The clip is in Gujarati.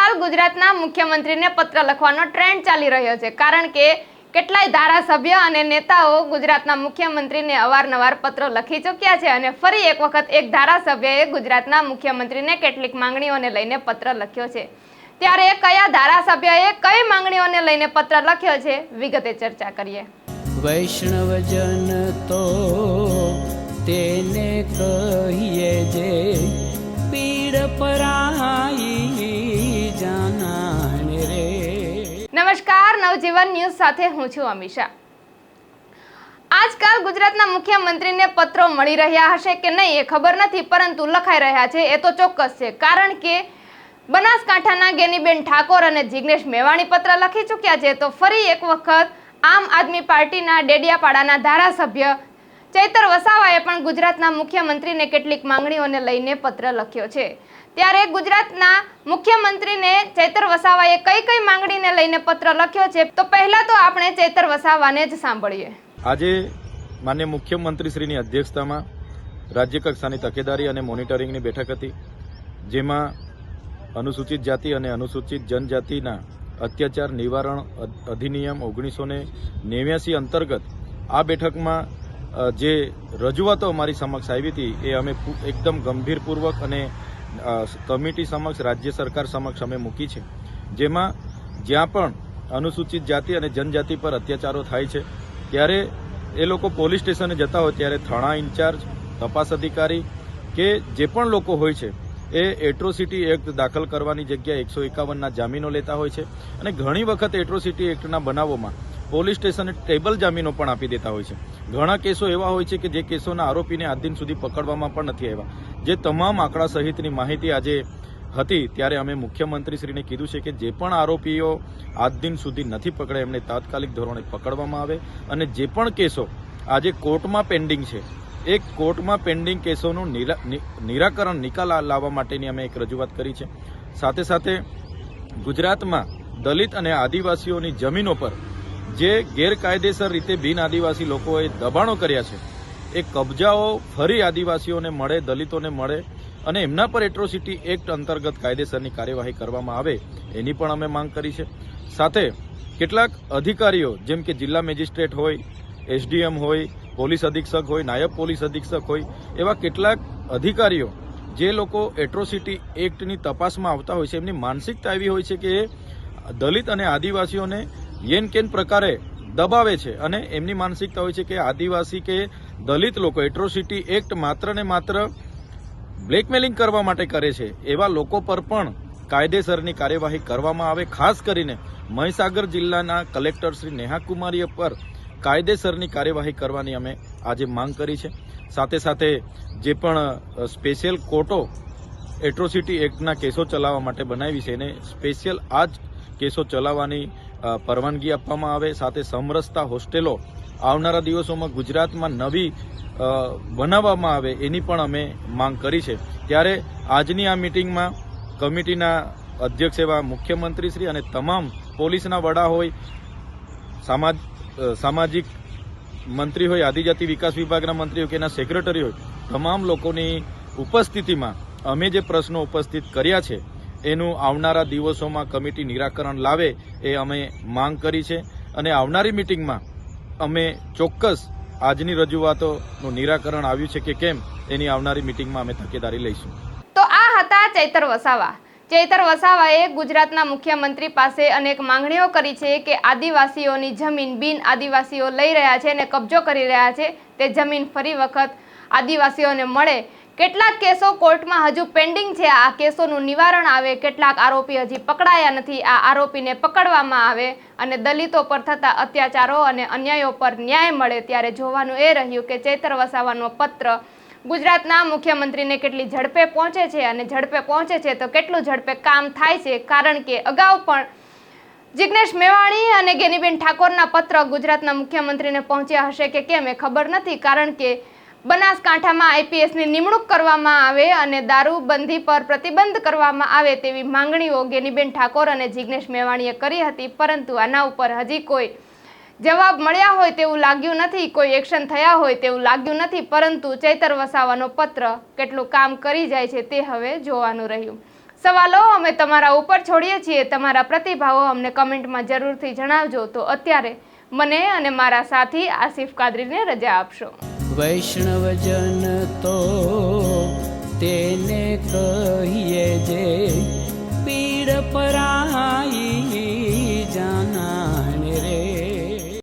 આજકાલ ગુજરાતના મુખ્યમંત્રીને પત્ર લખવાનો ટ્રેન્ડ ચાલી રહ્યો છે, કારણ કે કેટલાય ધારાસભ્ય અને નેતાઓ ગુજરાતના મુખ્યમંત્રીને અવારનવાર પત્રો લખી ચૂક્યા છે અને ફરી એક વખત એક ધારાસભ્યએ ગુજરાતના મુખ્યમંત્રીને કેટલીક માંગણીઓને લઈને પત્ર લખ્યો છે। ત્યારે કયા ધારાસભ્યએ કઈ માંગણીઓને લઈને પત્ર લખ્યો છે, વિગતે ચર્ચા કરીએ। વૈષ્ણવજન તો તેને કહીએ જે પીડ પરાઈ જાનાને રે। નમસ્કાર, નવજીવન ન્યૂઝ સાથે હું છું અમીષા। આજકાલ ગુજરાતના મુખ્યમંત્રીને પત્રો મળી રહ્યા હશે કે નહીં એ ખબર નથી, પરંતુ લખાઈ રહ્યા છે એ તો ચોક્કસ છે, કારણ કે બનાસકાંઠાના ગેનીબેન ઠાકોર અને જિગ્નેશ મેવાણી પત્ર લખી ચૂક્યા છે। તો ફરી એક વખત આમ આદમી પાર્ટીના ડેડિયાપાડાના ધારાસભ્ય ચૈતર વસાવાએ પણ ગુજરાતના મુખ્યમંત્રીને કેટલીક માંગણીઓને લઈને પત્ર લખ્યો છે। ત્યારે ગુજરાતના મુખ્યમંત્રીને ચૈતર વસાવાએ કઈ કઈ માંગણીને લઈને પત્ર લખ્યો છે, તો પહેલા તો આપણે ચૈતર વસાવાને જ સાંભળીએ। આજે માન્ય મુખ્યમંત્રીશ્રીની અધ્યક્ષતામાં રાજ્ય કક્ષાની તકેદારી અને મોનિટરિંગની બેઠક હતી, જેમાં અનુસૂચિત જાતિ અને અનુસૂચિત જનજાતિના અત્યાચાર નિવારણ અધિનિયમ 1989 અંતર્ગત આ બેઠકમાં જે રજૂઆતો અમારી સમક્ષ આવી હતી એ અમે એકદમ ગંભીરપૂર્વક અને કમિટી સમક્ષ, રાજ્ય સરકાર સમક્ષ અમે મૂકી છે। જેમાં જ્યાં પણ અનુસૂચિત જાતિ અને જનજાતિ પર અત્યાચારો થાય છે ત્યારે એ લોકો પોલીસ સ્ટેશને જતા હોય ત્યારે થાણા ઇન્ચાર્જ, તપાસ અધિકારી કે જે પણ લોકો હોય છે એ એટ્રોસિટી એક્ટ દાખલ કરવાની જગ્યાએ 151ના જામીનો લેતા હોય છે અને ઘણી વખત એટ્રોસિટી એક્ટના બનાવોમાં પોલીસ સ્ટેશને ટેબલ જામીનો પણ આપી દેતા હોય છે। ઘણા કેસો એવા હોય છે કે જે કેસોના આરોપીને આજ દિન સુધી પકડવામાં પણ નથી આવ્યા। જે તમામ આંકડા સહિતની માહિતી આજે હતી ત્યારે અમે મુખ્યમંત્રીશ્રીને કીધું છે કે જે પણ આરોપીઓ આજ દિન સુધી નથી પકડે એમને તાત્કાલિક ધોરણે પકડવામાં આવે અને જે પણ કેસો આજે કોર્ટમાં પેન્ડિંગ છે એ કોર્ટમાં પેન્ડિંગ કેસોનું નિરાકરણ નિકાલ લાવવા માટેની અમે એક રજૂઆત કરી છે। સાથે સાથે ગુજરાતમાં દલિત અને આદિવાસીઓની જમીનો પર જે ગેરકાયદેસર રીતે બિન આદિવાસી લોકોએ દબાણો કર્યા છે એ કબજાઓ ફરી આદિવાસીઓને મળે, દલિતોને મળે અને એમના પર એટ્રોસિટી એક્ટ અંતર્ગત કાયદેસરની કાર્યવાહી કરવામાં આવે એની પણ અમે માંગ કરી છે। સાથે કેટલાક અધિકારીઓ જેમ કે જિલ્લા મેજિસ્ટ્રેટ હોય, એસડીએમ હોય, પોલીસ અધિક્ષક હોય, નાયબ પોલીસ અધિક્ષક હોય, એવા કેટલાક અધિકારીઓ જે લોકો એટ્રોસિટી એક્ટની તપાસમાં આવતા હોય છે એમની માનસિકતા એવી હોય છે કે એ દલિત અને આદિવાસીઓને યેન કેન પ્રકારે દબાવે છે અને એમની માનસિકતા હોય છે કે આદિવાસી કે દલિત લોકો એટ્રોસિટી એક્ટ માત્ર ને માત્ર બ્લેકમેલિંગ કરવા માટે કરે છે। એવા લોકો પર પણ કાયદેસરની કાર્યવાહી કરવામાં આવે। ખાસ કરીને મહીસાગર જિલ્લાના કલેક્ટર શ્રી નેહા કુમારી પર કાયદેસરની કાર્યવાહી કરવાની અમે આજે માંગ કરી છે। સાથે સાથે જે પણ સ્પેશિયલ કોર્ટો એટ્રોસિટી એક્ટના કેસો ચલાવવા માટે બનાવી છે એને સ્પેશિયલ આ જ કેસો ચલાવવાની પરવાનગી આપવામાં આવે। સાથે સમરસતા હોસ્ટેલો આવનારા દિવસોમાં ગુજરાતમાં નવી બનાવવામાં આવે એની પણ અમે માંગ કરી છે। ત્યારે આજની આ મિટિંગમાં કમિટીના અધ્યક્ષ એવા મુખ્યમંત્રીશ્રી અને તમામ પોલીસના વડા હોય, સામાજિક મંત્રી હોય, આદિજાતિ વિકાસ વિભાગના મંત્રી હોય કે એના સેક્રેટરી હોય, તમામ લોકોની ઉપસ્થિતિમાં અમે જે પ્રશ્નો ઉપસ્થિત કર્યા છે એનું આવનારા દિવસોમાં કમિટી નિરાકરણ લાવે એ અમે માંગ કરી છે અને આવનારી મિટિંગમાં અમે ચોક્કસ આજની રજૂઆતોનું નિરાકરણ આવ્યું છે કે કેમ એની આવનારી મિટિંગમાં અમે તકેદારી લઈશું। તો આ હતા ચૈતર વસાવા। ચૈતર વસાવાએ ગુજરાતના મુખ્યમંત્રી પાસે અનેક માંગણીઓ કરી છે કે આદિવાસીઓની જમીન બિન આદિવાસીઓ લઈ રહ્યા છે અને કબજો કરી રહ્યા છે, તે જમીન ફરી વખત આદિવાસીઓને મળે। કેટલાક કેસો કોર્ટમાં હજુ પેન્ડિંગ છે, આ કેસોનું નિવારણ આવે। કેટલાક આરોપી હજી પકડાયા નથી, આ આરોપીને પકડવામાં આવે અને દલિતો પર થતા અત્યાચારો અને અન્યાયો પર ન્યાય મળે। ત્યારે જોવાનું એ રહ્યું કે ચૈતર વસાવાનો પત્ર ગુજરાતના મુખ્યમંત્રીને કેટલી ઝડપે પહોંચે છે અને ઝડપે પહોંચે છે તો કેટલું ઝડપે કામ થાય છે, કારણ કે અગાઉ પણ જિગ્નેશ મેવાણી અને ગેનીબેન ઠાકોરના પત્ર ગુજરાતના મુખ્યમંત્રીને પહોંચ્યા હશે કે કેમ એ ખબર નથી, કારણ કે બનાસકાંઠામાં આઈપીએસની નિમણૂક કરવામાં આવે અને દારૂબંધી પર પ્રતિબંધ કરવામાં આવે તેવી માંગણીઓ ગેનીબેન ઠાકોર અને જિગ્નેશ મેવાણીએ કરી હતી, પરંતુ આના ઉપર હજી કોઈ જવાબ મળ્યા હોય તેવું લાગ્યું નથી, કોઈ એક્શન થયા હોય તેવું લાગ્યું નથી। પરંતુ ચૈતર વસાવાનો પત્ર કેટલું કામ કરી જાય છે તે હવે જોવાનું રહ્યું। સવાલો અમે તમારા ઉપર છોડીએ છીએ. તમારા પ્રતિભાવો અમને કમેન્ટમાં જરૂરથી જણાવજો. તો અત્યારે મને અને મારા સાથી આસિફ કાદરીને રજા આપશો. વૈષ્ણવજન તો તેને કહીએ જે પીડ પરા